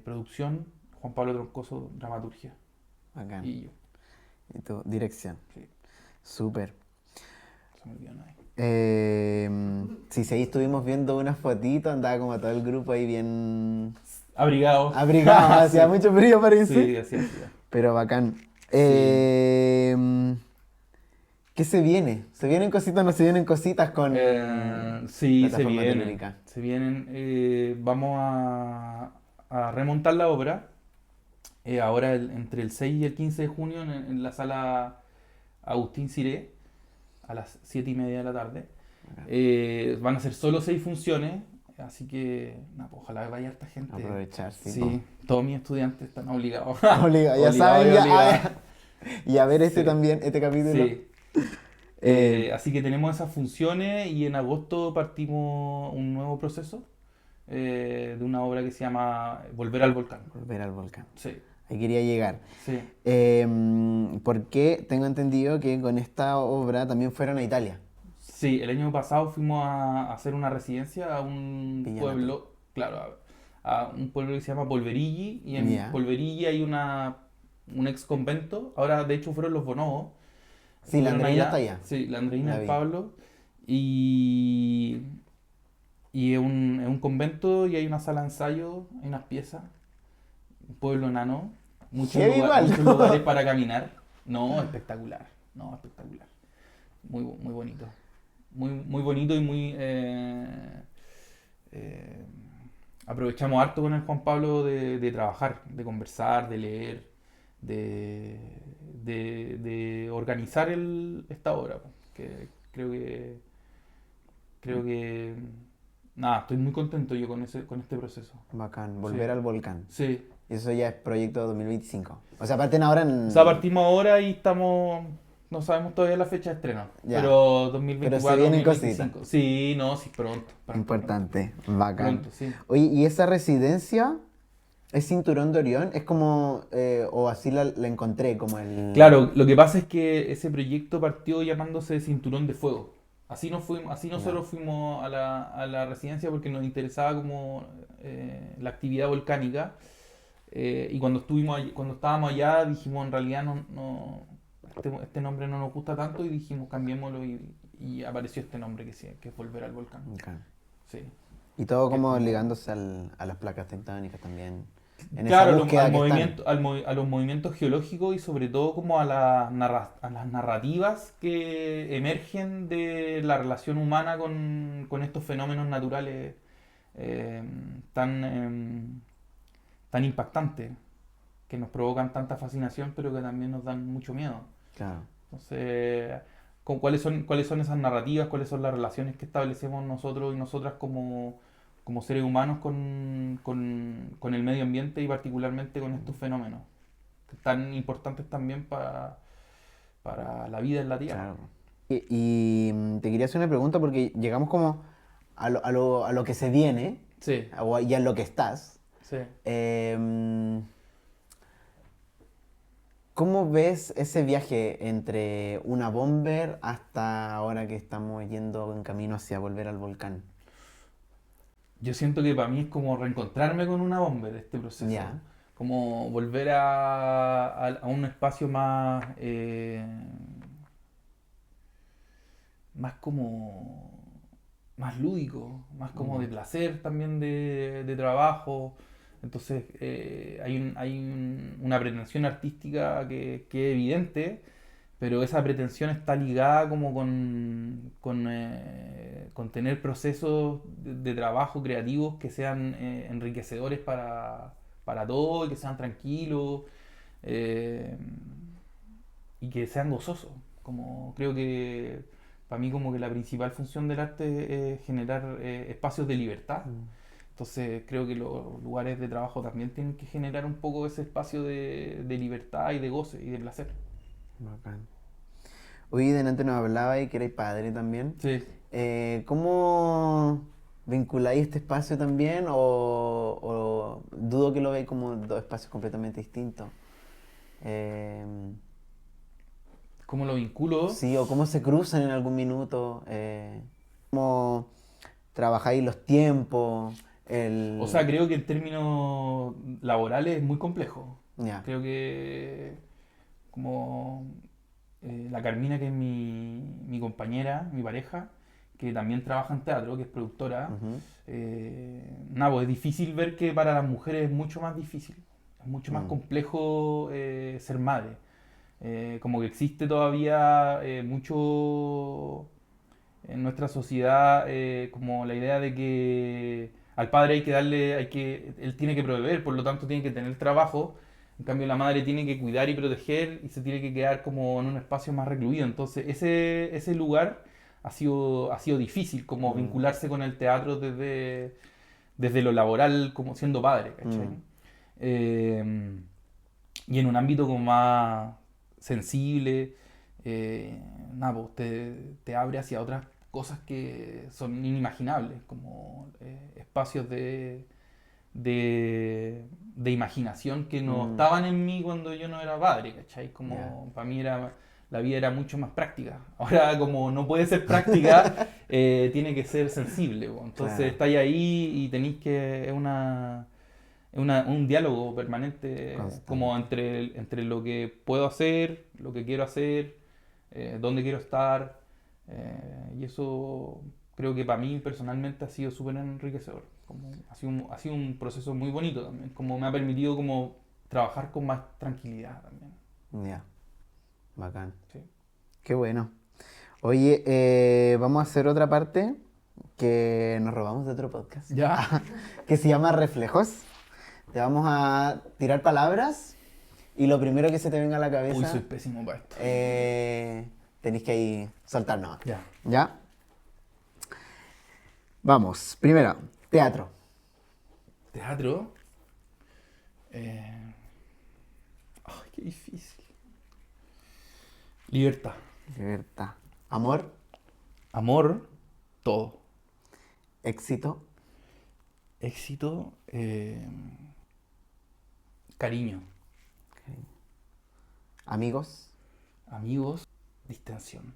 producción, Juan Pablo Troncoso, dramaturgia, Bacán. y yo. ¿Y tu dirección? Sí, Súper. se me olvidó nadie. Sí, ahí estuvimos viendo unas fotitos, andaba como todo el grupo ahí bien Abrigado. abrigado, hacía Sí, mucho frío sí, parece, así es. pero bacán. Sí. ¿Qué se viene? ¿Se vienen cositas o no se vienen cositas con Sí, se plataforma vienen. telúrica? Se vienen. Vamos a remontar la obra. Ahora entre el 6 y el 15 de junio en la sala Agustín Ciré a las 7:30 de la tarde. Bacán. Van a ser solo 6 funciones. Así que, nah, pues, ojalá vaya harta gente. Aprovechar, sí. Sí, todos mis estudiantes están obligados. Obligado, ya Obligados saben, y ya. obligadas. Y a ver este Sí, también, este capítulo. sí. Eh, Así que tenemos esas funciones y en agosto partimos un nuevo proceso de una obra que se llama Volver al Volcán. Volver al volcán. Sí, Ahí quería llegar. sí. Porque tengo entendido que con esta obra también fueron a Italia. Sí, el año pasado fuimos a hacer una residencia a un Villanoto. pueblo, claro, a un pueblo que se llama Polverigi y en Ya. Polverigi hay un ex convento, ahora de hecho fueron los Bonobos. Sí, la Estuvieron Andreina está allá. sí, la Andreina, La el vi. Pablo, y, y es un convento y hay una sala de ensayo, hay unas piezas, un pueblo enano, Heavy igual. muchos lugares para caminar. No, espectacular, no, espectacular. Muy bonito. Muy bonito y muy... eh, aprovechamos harto con el Juan Pablo de trabajar, de conversar, de leer, de, de organizar esta obra. Po, que creo que nada, estoy muy contento yo con este proceso. Bacán, Sí, volver al volcán. sí. Y eso ya es proyecto 2025. O sea, parten ahora O sea, en... partimos ahora y no sabemos todavía la fecha de estreno, Ya. pero Pero se 2024, vienen 2025. Sí, no, sí, pronto. Importante, bacán. Pronto, sí. Oye, ¿y esa residencia es Cinturón de Orión? Es como, o así la encontré, como el... Claro, lo que pasa es que ese proyecto partió llamándose Cinturón de Fuego. Así Ya. nosotros fuimos a la residencia porque nos interesaba como la actividad volcánica. Y cuando estábamos allá dijimos en realidad este nombre no nos gusta tanto y dijimos cambiémoslo y apareció este nombre que es Volver al Volcán. Bacán. Sí. Y todo Que es como como- ligándose a las placas tectónicas también. En esa Claro, búsqueda que están. a los movimientos geológicos y sobre todo como a las narrativas que emergen de la relación humana con estos fenómenos naturales eh, tan, tan impactantes, que nos provocan tanta fascinación pero que también nos dan mucho miedo. Claro. Entonces, ¿cuáles son esas narrativas? ¿Cuáles son las relaciones que establecemos nosotros y nosotras como seres humanos con el medio ambiente y particularmente con estos fenómenos? Tan importantes también para la vida en la Tierra. Claro. Y te quería hacer una pregunta porque llegamos como a lo que se viene, Sí, y a lo que estás. sí. Em, ¿Cómo ves ese viaje entre una bomber hasta ahora que estamos yendo en camino hacia volver al volcán? Yo siento que para mí es como reencontrarme con una bomba de este proceso. Ya. Como volver a un espacio más como más lúdico, más como de placer también de trabajo. Entonces hay una pretensión artística que es evidente, pero esa pretensión está ligada como con tener procesos de trabajo creativos que sean enriquecedores para todos, y que sean tranquilos eh, y que sean gozosos. Como creo que para mí como que la principal función del arte es generar espacios de libertad. Entonces creo que los lugares de trabajo también tienen que generar un poco ese espacio de libertad y de goce y de placer. Bacán. Hoy delante nos hablaba y que eres padre también. Sí. ¿Cómo vinculáis este espacio también o dudo que lo veáis como dos espacios completamente distintos? ¿Cómo lo vinculo? Sí, o cómo se cruzan en algún minuto, cómo trabajáis los tiempos, O sea, creo que en términos laborales es muy complejo. Ya. Creo que como la Carmina, que es mi compañera, mi pareja, que también trabaja en teatro, que es productora, Ujú. nada, pues es difícil ver que para las mujeres es mucho más difícil, es mucho más Mm. complejo ser madre. Como que existe todavía mucho en nuestra sociedad como la idea de que al padre hay que darle, él tiene que proveer, por lo tanto tiene que tener trabajo. En cambio la madre tiene que cuidar y proteger y se tiene que quedar como en un espacio más recluido. Entonces ese lugar ha sido difícil, como vincularse con el teatro desde lo laboral, como siendo padre, ¿cachai? Eh, y en un ámbito como más sensible, nada, pues te abre hacia otras cosas que son inimaginables, como espacios de imaginación que no estaban en mí cuando yo no era padre, ¿cachai? Como para mí la vida era mucho más práctica. Ahora como no puede ser práctica, tiene que ser sensible, po. Entonces Claro. estáis ahí y tenéis que... un diálogo permanente Constante. como entre lo que puedo hacer, lo que quiero hacer, dónde quiero estar. Y eso creo que para mí personalmente ha sido súper enriquecedor. Ha sido un proceso muy bonito también. Como me ha permitido como trabajar con más tranquilidad también. Ya, bacán. Sí. Qué bueno. Oye, vamos a hacer otra parte que nos robamos de otro podcast. Ya. Que se llama Reflejos. Te vamos a tirar palabras y lo primero que se te venga a la Uy, cabeza soy pésimo para esto. tenéis que ahí soltar nomás. Ya. ¿Ya? Vamos. Primero, teatro. Teatro. Ay, qué difícil. Libertad. Libertad. Amor. Amor, todo. Éxito. Éxito, cariño. Amigos. Amigos, distensión.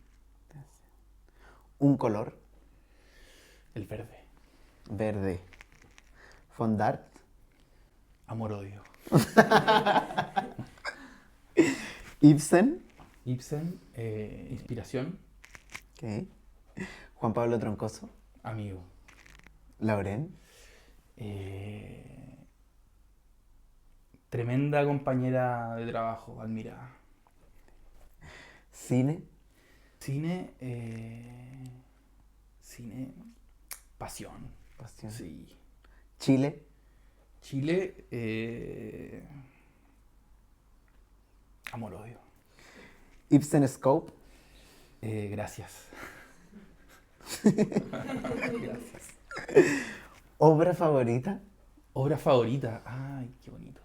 Un color. El verde. Verde. Fondart. Amor-odio. Ibsen. Ibsen, inspiración. Ok. Juan Pablo Troncoso. Amigo. Lauren. Tremenda compañera de trabajo, admirada. Cine. Cine, pasión. Pasión. Sí. Chile. Chile, amor-odio. Ibsen Scope. Gracias. Gracias. Obra favorita. Obra favorita. Ay, qué bonito.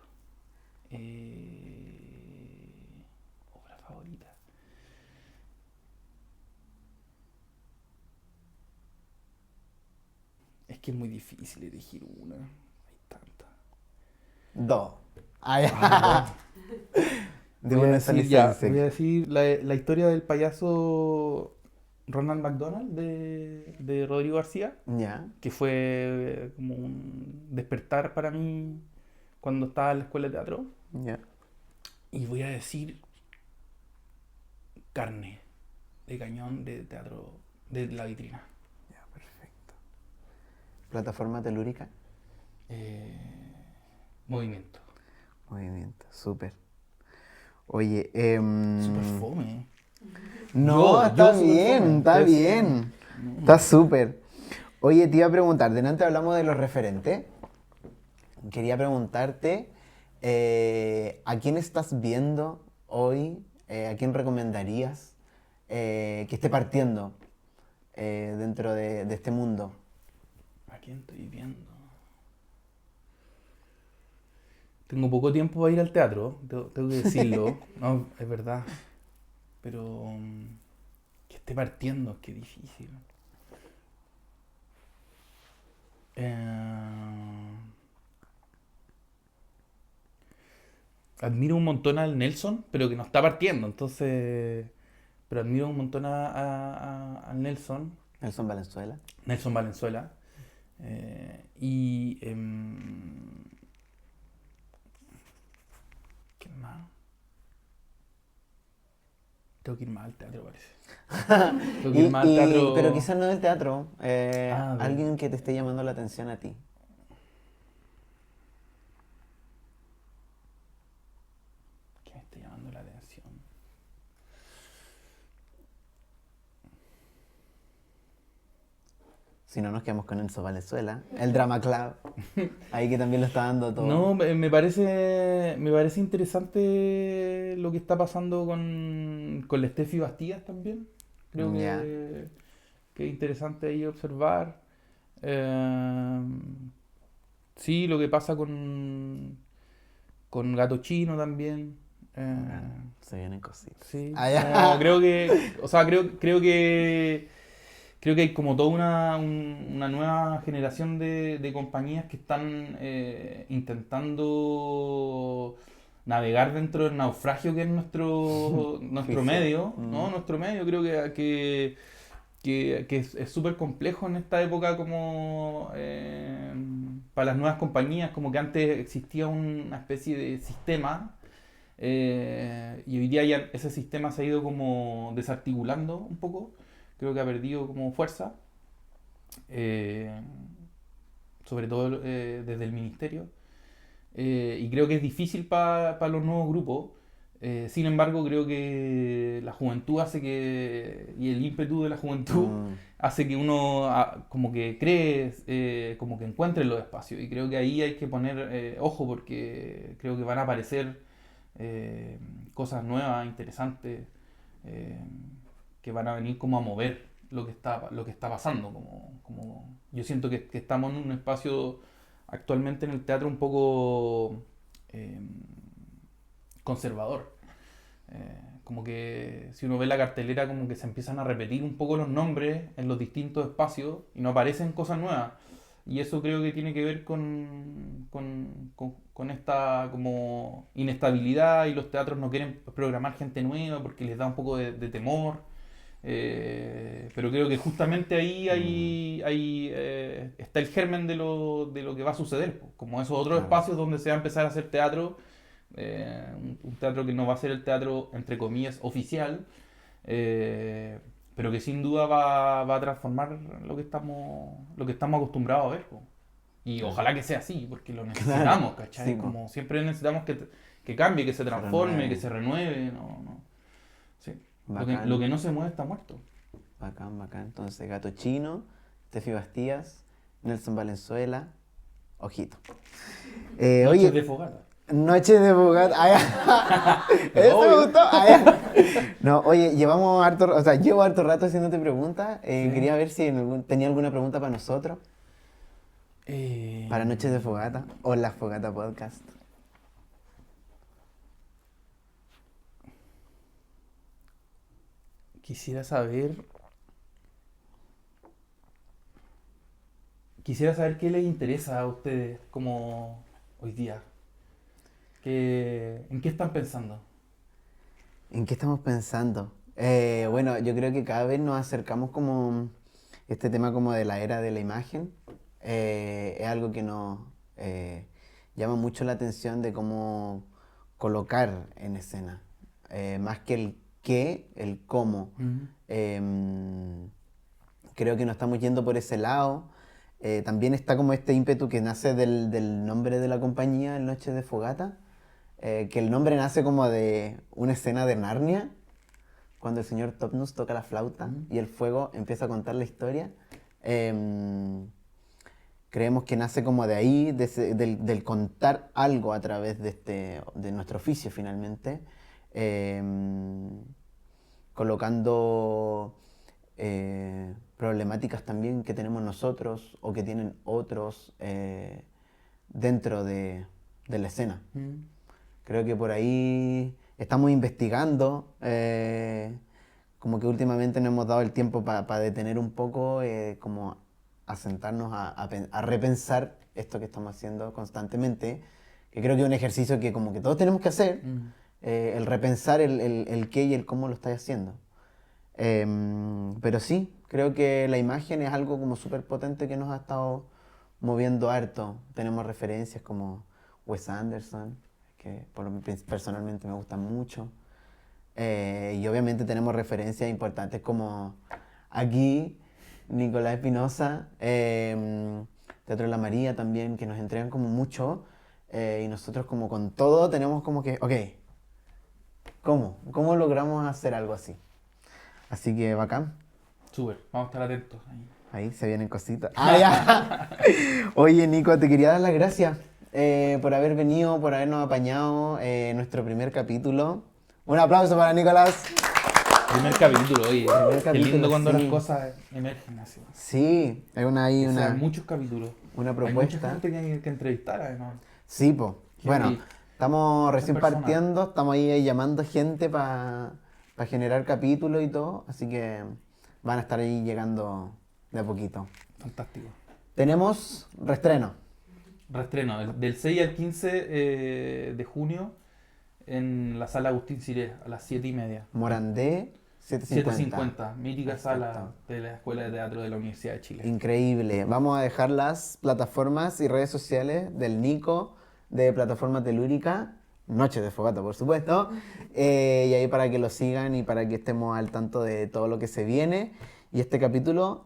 Obra favorita. Es que es muy difícil elegir una. Hay tantas. Dos. Ay, Ah, de voy a una decir, ya, licencia. voy a decir la historia del payaso Ronald McDonald de Rodrigo García, Ya. que fue como un despertar para mí cuando estaba en la escuela de teatro. Ya. Y voy a decir Carne, de Cañón, de teatro, de La Vitrina. Ya, perfecto. Plataforma telúrica. Movimiento. Movimiento. Súper. Oye, Super fome. no, Yo está súper bien, fome. está Ustedes bien. sí. Está súper. Oye, te iba a preguntar, delante hablamos de los referentes. Quería preguntarte, ¿a quién estás viendo hoy? ¿A quién recomendarías que esté partiendo dentro de este mundo? ¿A quién estoy viendo? Tengo poco tiempo para ir al teatro, tengo que decirlo. No, es verdad. Pero que esté partiendo, qué difícil. Admiro un montón al Nelson, pero que no está partiendo, entonces... Pero admiro un montón al Nelson, Nelson Valenzuela. Nelson Valenzuela. Y... ¿quién más? Tengo que ir más al teatro, parece. Tengo que ir más al teatro. Pero quizás no del teatro, Ah, alguien que te esté llamando la atención a ti. ¿Qué me está llamando la atención? Si no, nos quedamos con Enzo Valenzuela, el Drama Club, ahí que también lo está dando todo. No, me parece interesante lo que está pasando con la Steffi Bastías también. Creo Ya. que es interesante ahí observar. Sí, lo que pasa con Gato Chino también. Se vienen cositas. Sí, Ah, ya. como creo que, o sea, creo que hay como toda una nueva generación de compañías que están intentando navegar dentro del naufragio que es nuestro Juicio. medio, ¿no? Nuestro medio creo que es súper complejo en esta época como para las nuevas compañías, como que antes existía una especie de sistema y hoy día ya ese sistema se ha ido como desarticulando un poco, creo que ha perdido como fuerza, eh, sobre todo desde el ministerio, y creo que es difícil para los nuevos grupos. Sin embargo, creo que la juventud hace que, y el ímpetu de la juventud hace que uno como que cree, como que encuentre los espacios. Y creo que ahí hay que poner ojo porque creo que van a aparecer cosas nuevas, interesantes, eh, que van a venir como a mover lo que está pasando. Yo siento que estamos en un espacio actualmente en el teatro un poco eh, conservador. Como que si uno ve la cartelera como que se empiezan a repetir un poco los nombres en los distintos espacios y no aparecen cosas nuevas. Y eso creo que tiene que ver con esta como inestabilidad y los teatros no quieren programar gente nueva porque les da un poco de temor. Pero creo que justamente ahí está el germen de lo que va a suceder, po. Como esos otros Claro. espacios donde se va a empezar a hacer teatro, un teatro que no va a ser el teatro, entre comillas, oficial, pero que sin duda va a transformar lo que estamos acostumbrados a ver, po. Y ojalá que sea así, porque lo necesitamos, ¿cachai? Sí, po. Como siempre necesitamos que cambie, que se transforme, renueve. que se renueve, no. Sí. Lo que, Bacán. lo que no se mueve está muerto. Bacán, bacán. Entonces, Gato Chino, Steffi Bastías, Nelson Valenzuela, ojito. Noches Oye, de fogata. Noches de Fogata. Ah, ya. Eso me Obvio. gustó. Ah, ya. No, oye, llevo harto rato haciéndote preguntas. Sí. Quería ver si tenía alguna pregunta para nosotros, Eh, para Noches de Fogata o la Fogata Podcast. Quisiera saber. Quisiera saber qué les interesa a ustedes como hoy día. ¿En qué están pensando? ¿En qué estamos pensando? Bueno, yo creo que cada vez nos acercamos como este tema como de la era de la imagen. Es algo que nos llama mucho la atención de cómo colocar en escena. Más que el qué, el cómo. Creo que nos estamos yendo por ese lado. También está como este ímpetu que nace del nombre de la compañía, el Noches de Fogata. Que el nombre nace como de una escena de Narnia, cuando el señor Topnus toca la flauta y el fuego empieza a contar la historia. Creemos que nace como de ahí, del contar algo a través de nuestro oficio finalmente, colocando problemáticas también que tenemos nosotros o que tienen otros dentro de la escena. Creo que por ahí estamos investigando, como que últimamente nos hemos dado el tiempo para detener un poco, como a sentarnos a repensar esto que estamos haciendo constantemente, que creo que es un ejercicio que como que todos tenemos que hacer, el repensar el qué y el cómo lo estáis haciendo. Pero sí, creo que la imagen es algo como súper potente que nos ha estado moviendo harto. Tenemos referencias como Wes Anderson, que personalmente me gustan mucho. Y obviamente tenemos referencias importantes como aquí, Nicolás Espinosa, Teatro de la María también, que nos entregan como mucho. Y nosotros como con todo tenemos como que, ok, ¿cómo logramos hacer algo así? Así que bacán. Súper, vamos a estar atentos. Ahí se vienen cositas. ¡Ah, ya! Oye, Nico, te quería dar las gracias por haber venido, por habernos apañado nuestro primer capítulo. Un aplauso para Nicolás. Primer capítulo, oye. Qué lindo cuando sí. las cosas emergen así. Sí, hay muchos capítulos. Una Hay propuesta. mucha gente que entrevistar, además. Sí, pues. Bueno, estamos recién personas. partiendo, estamos ahí llamando gente para generar capítulos y todo, así que van a estar ahí llegando de a poquito. Fantástico. Tenemos reestreno. Reestreno, del 6 al 15 de junio en la sala Agustín Ciré, a las 7:30. Morandé 750. Mítica Perfecto. sala de la Escuela de Teatro de la Universidad de Chile. Increíble. Vamos a dejar las plataformas y redes sociales del Nico, de Plataforma Telúrica, Noche de Fogata, por supuesto, y ahí para que lo sigan y para que estemos al tanto de todo lo que se viene. Y este capítulo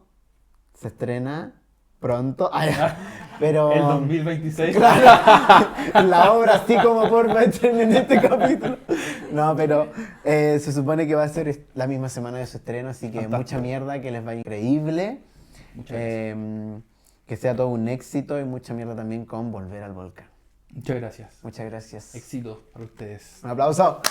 se estrena pronto, pero... El 2026. Claro, la obra así como por en este capítulo. No, pero se supone que va a ser la misma semana de su estreno, así que Fantástico. mucha mierda, que les vaya increíble. Muchas gracias. Que sea todo un éxito y mucha mierda también con Volver al Volcán. Muchas gracias. Muchas gracias. Éxito para ustedes. Un aplauso.